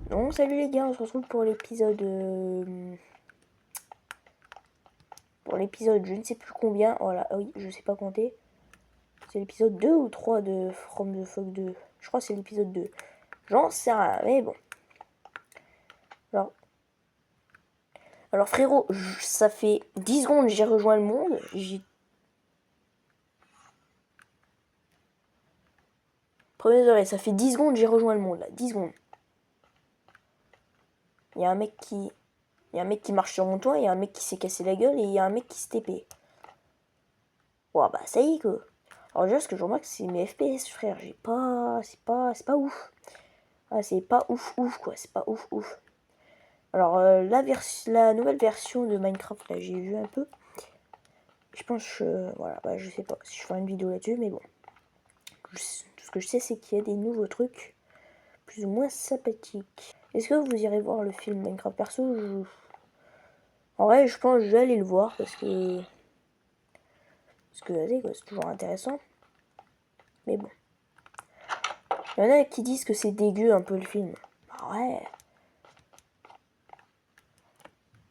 Donc salut les gars, on se retrouve pour l'épisode je ne sais plus combien. Voilà, oui, je sais pas compter. C'est l'épisode 2 ou 3 de From the Fog 2. Je crois que c'est l'épisode 2. J'en sais rien, mais bon. Alors frérot, ça fait 10 secondes j'ai rejoint le monde. Première oreille, ça fait 10 secondes j'ai rejoint le monde là, 10 secondes. Il y a un mec qui marche sur mon toit, il y a un mec qui s'est cassé la gueule et il y a un mec qui s'est TP. Ouah, bah ça y est quoi. Alors déjà ce que je remarque c'est mes FPS frère, c'est pas ouf. Ah, c'est pas ouf quoi, c'est pas ouf. Alors la nouvelle version de Minecraft là, j'ai vu un peu. Je pense voilà, bah, je sais pas si je ferai une vidéo là-dessus mais bon. Tout ce que je sais c'est qu'il y a des nouveaux trucs plus ou moins sympathiques. Est-ce que vous irez voir le film Minecraft perso En vrai, je pense que je vais aller le voir parce que allez, quoi, c'est toujours intéressant. Mais bon. Il y en a qui disent que c'est dégueu un peu le film. Bah ouais.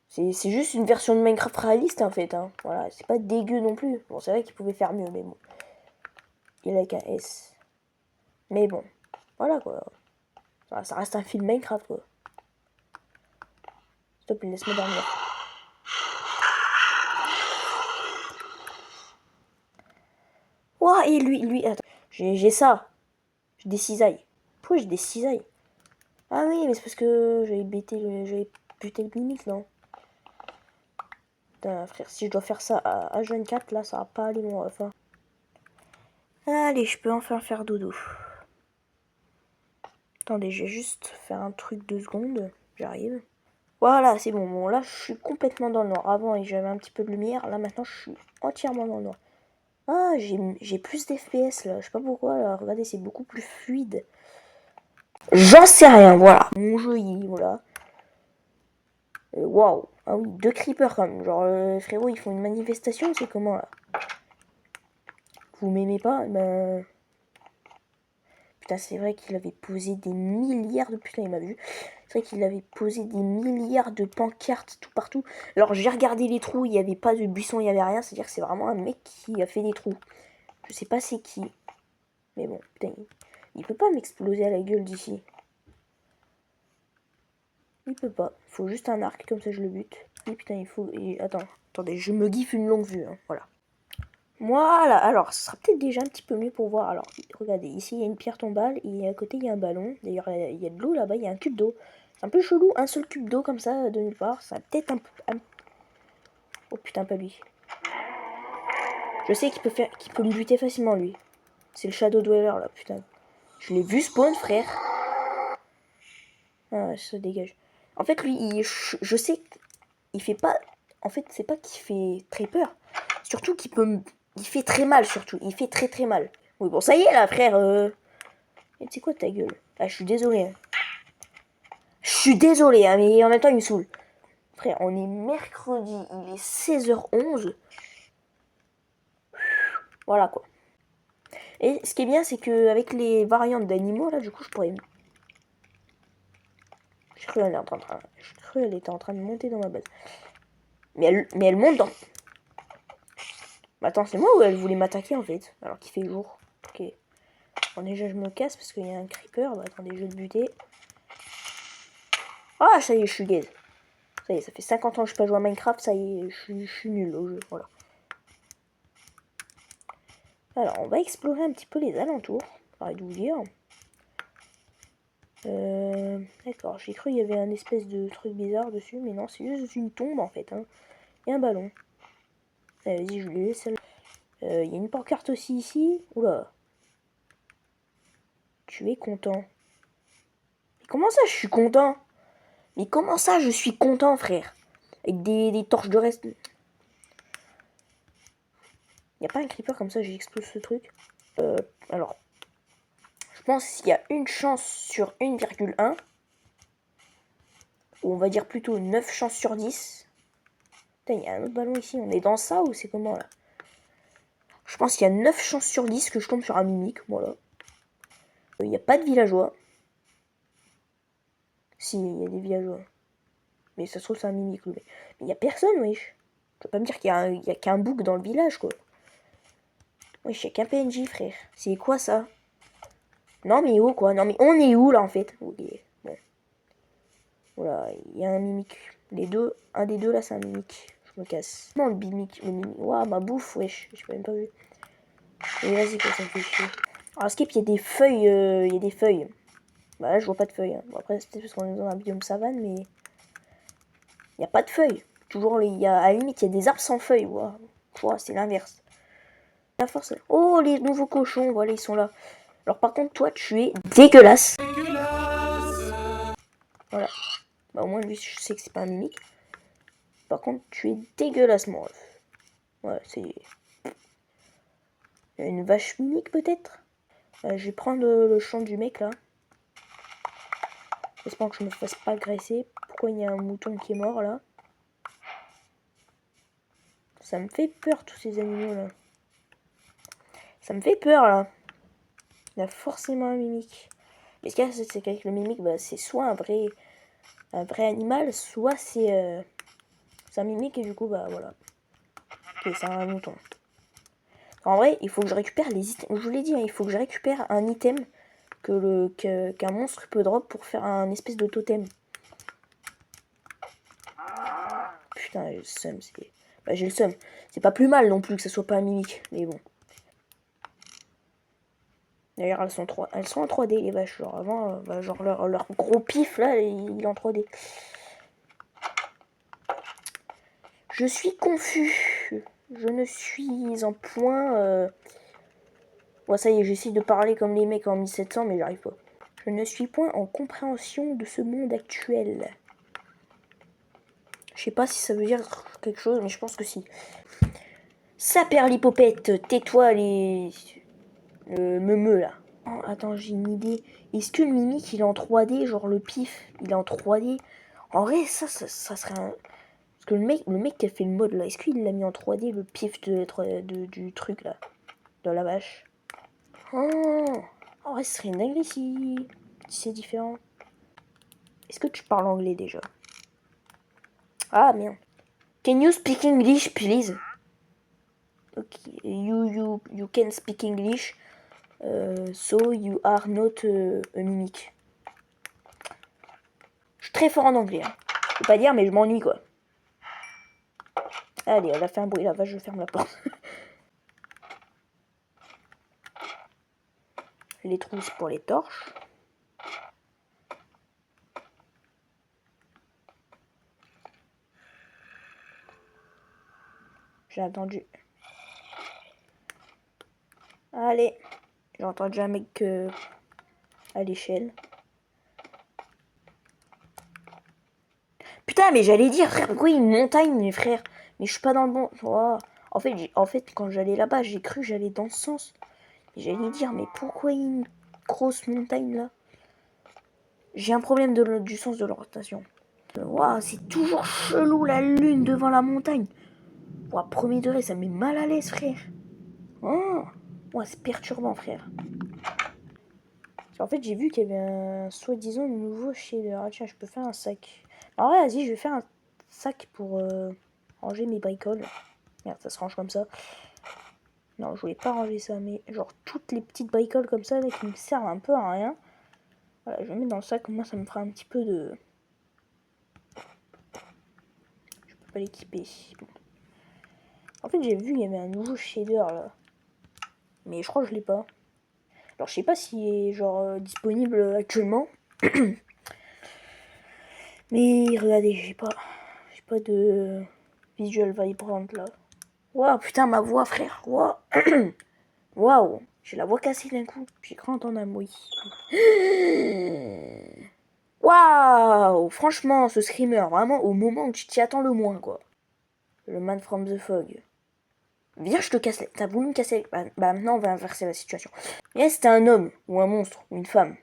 C'est juste une version de Minecraft réaliste en fait. Hein. Voilà, c'est pas dégueu non plus. Bon, c'est vrai qu'il pouvait faire mieux, mais bon. Il a qu'un S. Mais bon, voilà quoi. Ça reste un film Minecraft quoi. Stop, laisse-moi dormir. Ouah, et lui, attends. J'ai ça. J'ai des cisailles. Pourquoi j'ai des cisailles? Ah oui, mais c'est parce que j'avais buté le limite, non? Putain, frère, si je dois faire ça à H24, là, ça va pas aller, mon ref. Hein. Allez, je peux enfin faire dodo. Attendez, je vais juste faire un truc 2 secondes. J'arrive. Voilà, c'est bon. Bon, là, je suis complètement dans le noir. Avant, j'avais un petit peu de lumière. Là, maintenant, je suis entièrement dans le noir. Ah, j'ai plus d'FPS, là. Je sais pas pourquoi. Là. Regardez, c'est beaucoup plus fluide. J'en sais rien, voilà. Mon jeu, voilà. Waouh. Ah oui, 2 creepers, quand même. Genre, frérot, ils font une manifestation, c'est comment, là? Vous m'aimez pas? Ben... Putain, c'est vrai qu'il avait posé des milliards de... Putain, il m'a vu. C'est vrai qu'il avait posé des milliards de pancartes tout partout. Alors, j'ai regardé les trous, il n'y avait pas de buisson, il n'y avait rien. C'est-à-dire que c'est vraiment un mec qui a fait des trous. Je sais pas c'est qui. Mais bon, putain, il peut pas m'exploser à la gueule d'ici. Il peut pas. Il faut juste un arc, comme ça je le bute. Et putain, il faut... Et... Attendez, je me gifle une longue vue, hein. Voilà. Voilà, alors, ce sera peut-être déjà un petit peu mieux pour voir. Alors, regardez, ici, il y a une pierre tombale, et à côté, il y a un ballon. D'ailleurs, il y a de l'eau là-bas, il y a un cube d'eau. C'est un peu chelou, un seul cube d'eau comme ça, de nulle part. Ça peut-être un peu... Oh putain, pas lui. Je sais qu'il peut me buter facilement, lui. C'est le Shadow Dweller, là, putain. Je l'ai vu spawn, frère. Ah, ça dégage. En fait, lui, je sais qu'il fait pas... En fait, c'est pas qu'il fait très peur. Surtout qu'il peut me... Il fait très mal, surtout. Il fait très très mal. Oui, bon, ça y est, là, frère. Et c'est quoi ta gueule? Ah, je suis désolé. Hein. Je suis désolé, hein, mais en même temps, il me saoule. Frère, on est mercredi, il est 16h11. Voilà, quoi. Et ce qui est bien, c'est qu'avec les variantes d'animaux, là, du coup, je pourrais... Je cru qu'elle était en train de monter dans ma base. Mais elle monte dans... Attends, c'est moi ou elle voulait m'attaquer, en fait? Alors qu'il fait jour. Ok. Bon, déjà, je me casse parce qu'il y a un creeper. Bah, attendez, je vais le buter. Ah, ça y est, je suis gaze. Ça y est, ça fait 50 ans que je n'ai pas joué à Minecraft. Ça y est, je suis nul au jeu. Voilà. Alors, on va explorer un petit peu les alentours. Arrête de vous dire. D'accord, j'ai cru qu'il y avait un espèce de truc bizarre dessus, mais non, c'est juste une tombe en fait. Hein. Et un ballon. Vas-y, je lui laisse. Il y a une pancarte aussi ici. Oula. Tu es content. Mais comment ça, je suis content? Mais comment ça, je suis content, frère? Avec des torches de reste. Y a pas un creeper comme ça, j'explose ce truc. Alors, je pense qu'il y a une chance sur 1,1. Ou on va dire plutôt 9 chances sur 10. Putain, il y a un autre ballon ici. On est dans ça ou c'est comment là? Je pense qu'il y a 9 chances sur 10 que je tombe sur un mimique. Voilà. Il n'y a pas de villageois. Si, il y a des villageois. Mais ça se trouve, c'est un mimique, mais il y a personne, wesh. Tu vas pas me dire qu'il y a qu'un bouc dans le village, quoi. Wesh, il y a qu'un PNJ, frère. C'est quoi, ça? Non, mais où, quoi? Non, mais on est où, là, en fait? Ok, bon. Voilà, il y a un mimique. Les deux, un des deux, là, c'est un mimique. Je me casse. Non, le mimique. Waouh, ma bouffe, wesh. J'ai même pas vu. Et vas-y, quoi, ça me fait chier. Alors, skip, il y a des feuilles. Il y a des feuilles. Bah là, je vois pas de feuilles. Hein. Bon, après, c'est peut-être parce qu'on est dans un biome savane, mais... Il n'y a pas de feuilles. Toujours, il y a, à la limite, il y a des arbres sans feuilles. Wow. Wow, c'est l'inverse. La force. Oh, les nouveaux cochons, voilà, ils sont là. Alors, par contre, toi, tu es dégueulasse. Voilà. Bah, au moins, lui, je sais que c'est pas un mimique. Par contre, tu es dégueulasse, mon ref. Ouais, c'est... Une vache mimique, peut-être. Je vais prendre le champ du mec, là. J'espère que je me fasse pas agresser. Pourquoi il y a un mouton qui est mort, là? Ça me fait peur, tous ces animaux-là. Ça me fait peur, là. Il y a forcément un mimique. Mais ce qu'il y a, c'est qu'avec le mimique, bah, c'est soit un vrai animal, soit c'est un mimique, et du coup, bah, voilà. Ok, c'est un mouton. En vrai, il faut que je récupère les items. Je vous l'ai dit, hein, il faut que je récupère un item qu'un monstre peut drop pour faire un espèce de totem. Putain, j'ai le seum. Bah, j'ai le seum. C'est pas plus mal non plus que ça soit pas un mimique, mais bon. D'ailleurs, elles sont en 3D, les vaches. Genre, avant, bah, genre leur gros pif, là, il est en 3D. Je suis confus. Je ne suis en point... Bon, ça y est, j'essaie de parler comme les mecs en 1700, mais j'arrive pas. Je ne suis point en compréhension de ce monde actuel. Je sais pas si ça veut dire quelque chose, mais je pense que si. Ça perd l'hypopète, tais-toi les... Le meumeux, là. Oh, attends, j'ai une idée. Est-ce que le mimique, il est en 3D, genre le pif, il est en 3D? En vrai, ça serait un... Parce que le mec qui a fait le mode, là, est-ce qu'il l'a mis en 3D, le pif du truc, là? De la vache. Oh, en vrai, ce serait une dinguerie si c'est différent. Est-ce que tu parles anglais déjà? Ah, merde. Can you speak English, please? Ok, you can speak English. So you are not a mimic. Je suis très fort en anglais. Hein. Je peux pas dire, mais je m'ennuie, quoi. Allez, elle a fait un bruit, la vache, je ferme la porte. Les trous, c'est pour les torches. J'ai attendu. Allez. J'ai entendu un mec à l'échelle. Putain, mais j'allais dire, frère, pourquoi il y a une montagne, mes frères? Mais je suis pas dans le bon... Oh. En fait, quand j'allais là-bas, j'ai cru que j'allais dans ce sens. J'allais dire, mais pourquoi il y a une grosse montagne, là? J'ai un problème du sens de l'orientation. Waouh, c'est toujours chelou, la lune devant la montagne. Waouh, premier degré, ça me met mal à l'aise, frère. Oh, ouais, c'est perturbant, frère. En fait, j'ai vu qu'il y avait un soi-disant nouveau shader. Ah, tiens, je peux faire un sac. En vrai, vas-y, je vais faire un sac pour ranger mes bricoles. Merde, ça se range comme ça. Non, je voulais pas ranger ça, mais genre toutes les petites bricoles comme ça, là, qui me servent un peu à rien. Voilà, je vais mettre dans le sac, moi ça me fera un petit peu de... Je peux pas l'équiper. Bon. En fait, j'ai vu, il y avait un nouveau shader, là. Mais je crois que je l'ai pas. Alors, je sais pas s'il est, genre, disponible actuellement. Mais regardez, j'ai pas de visual vibrant là. Waouh, putain, ma voix, frère. Waouh. Waouh. J'ai la voix cassée d'un coup. J'ai cru entendre un bruit. Waouh. Franchement, ce screamer, vraiment au moment où tu t'y attends le moins, quoi. Le man from the fog. Viens, je te casse. T'as voulu me casser. Bah, maintenant, on va inverser la situation. Et c'était un homme, ou un monstre, ou une femme.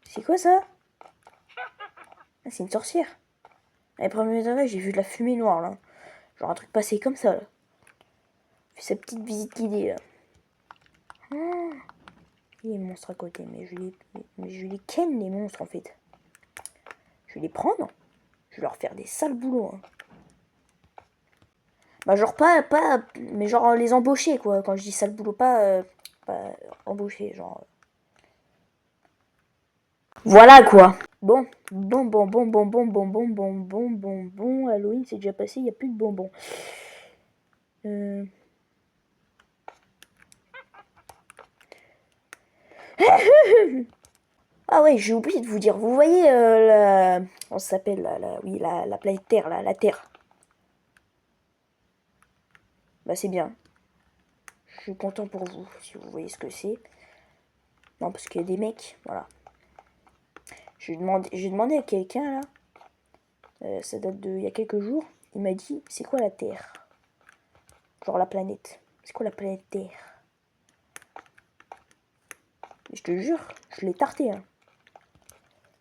C'est quoi ça? Ah, c'est une sorcière. Les premiers degrés, j'ai vu de la fumée noire là. Genre un truc passé comme ça là. Fait sa petite visite guidée là. Oh, Il y a les monstres à côté, mais je les ken les monstres en fait. Je vais les prendre. Je vais leur faire des sales boulots. Hein. Bah genre mais genre les embaucher quoi. Quand je dis sale boulot, pas embaucher, genre. Voilà quoi. Bon, Halloween c'est déjà passé, il n'y a plus de bonbons. Ah ouais, j'ai oublié de vous dire. Vous voyez on s'appelle la planète Terre, la Terre. Bah c'est bien. Je suis content pour vous, si vous voyez ce que c'est. Non, parce qu'il y a des mecs, voilà. J'ai demandé à quelqu'un là, ça date de il y a quelques jours. Il m'a dit, c'est quoi la Terre? Genre la planète. C'est quoi la planète Terre? Et je te jure, je l'ai tarté. Hein.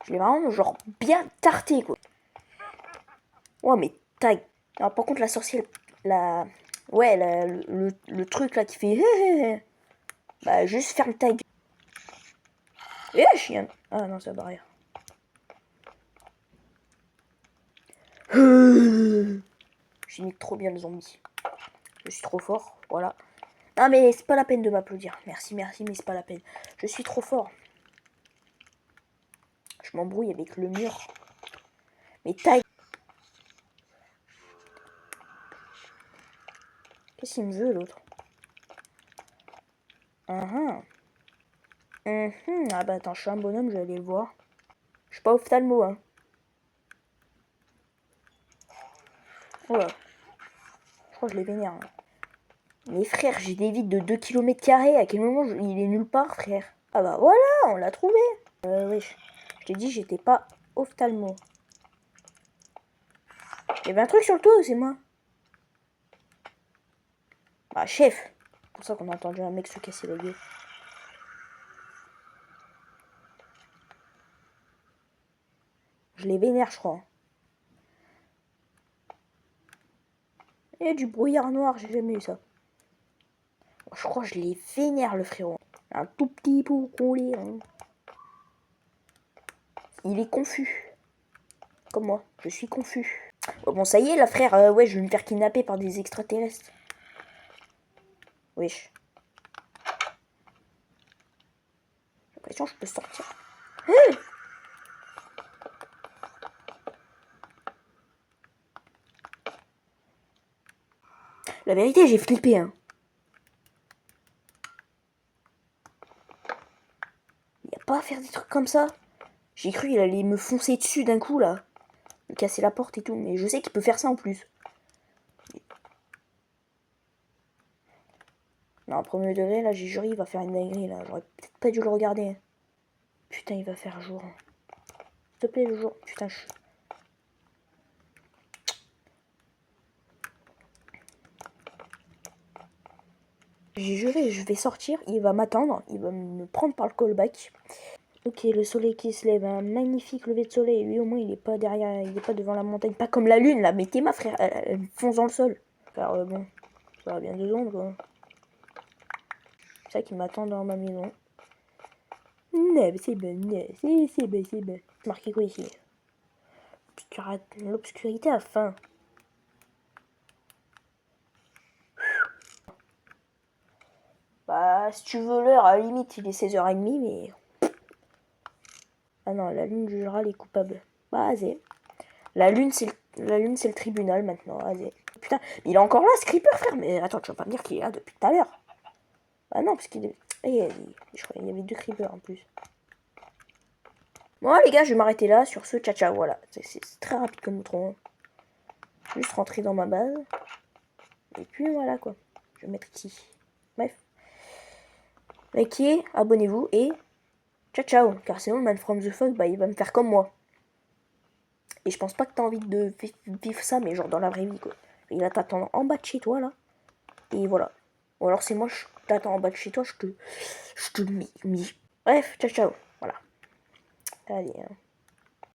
Je l'ai vraiment genre bien tarté quoi. Ouais mais taille. Alors par contre la sorcière, ouais le truc là qui fait bah juste ferme ta gueule. Eh chien. Ah non c'est la barrière. J'imite trop bien le zombie. Je suis trop fort, voilà. Non mais c'est pas la peine de m'applaudir. Merci, mais c'est pas la peine. Je suis trop fort. Je m'embrouille avec le mur. Mais taille. Qu'est-ce qu'il me veut l'autre? Ah bah attends, je suis un bonhomme, je vais aller le voir. Je suis pas ophtalmo, hein. Oh là. Je crois que je les vénère. Hein. Mais frère, j'ai des vides de 2 km². À quel moment il est nulle part, frère? Ah bah voilà, on l'a trouvé. Oui, je t'ai dit, j'étais pas ophtalmo. Il y avait un truc sur le toit, c'est moi. Bah chef. C'est pour ça qu'on a entendu un mec se casser la gueule. Je les vénère, je crois. Il y a du brouillard noir, j'ai jamais eu ça. Je crois que je les vénère, le frérot. Un tout petit peu collé. Hein. Il est confus. Comme moi, je suis confus. Oh, bon, ça y est, là, frère. Ouais, je vais me faire kidnapper par des extraterrestres. Wesh. J'ai l'impression que je peux sortir. La vérité, j'ai flippé, hein. Il n'y a pas à faire des trucs comme ça. J'ai cru qu'il allait me foncer dessus d'un coup, là. Me casser la porte et tout. Mais je sais qu'il peut faire ça en plus. Non, premier degré, là, j'ai juré, il va faire une dinguerie, là. J'aurais peut-être pas dû le regarder. Putain, il va faire jour. S'il te plaît, le jour. Putain, J'ai juré, je vais sortir, il va m'attendre, il va me prendre par le callback. Ok, le soleil qui se lève, un magnifique lever de soleil. Lui, au moins, il est pas derrière, il est pas devant la montagne. Pas comme la lune, là. Mettez ma frère, elle fonce dans le sol. Alors, bon, ça va bien 2 secondes, quoi. C'est ça qui m'attend dans ma maison. Non, c'est bon, non, c'est bon, c'est bon. C'est marqué quoi ici? L'obscurité a faim. Bah, si tu veux l'heure, à la limite, il est 16h30, mais... Ah non, la lune jugera les coupables. Bah, vas-y. La lune, c'est le tribunal maintenant. Vas-y. Putain, mais il est encore là, ce creeper, frère. Mais attends, tu vas pas me dire qu'il est là depuis tout à l'heure. Ah non, parce qu'il est... je crois qu'il y avait 2 creepers en plus. Bon, les gars, je vais m'arrêter là. Sur ce, ciao, ciao. Voilà. C'est très rapide comme outro. Juste rentrer dans ma base. Et puis voilà, quoi. Je vais mettre ici. Bref. Likez, abonnez-vous et... Ciao, ciao. Car sinon, le man from the fog, bah, il va me faire comme moi. Et je pense pas que t'as envie de vivre ça, mais genre dans la vraie vie, quoi. Il va t'attendre en bas de chez toi, là. Et voilà. Ou alors c'est moi, je t'attends en bas de chez toi, je te mis. Bref, ciao, ciao. Voilà. Allez, hein.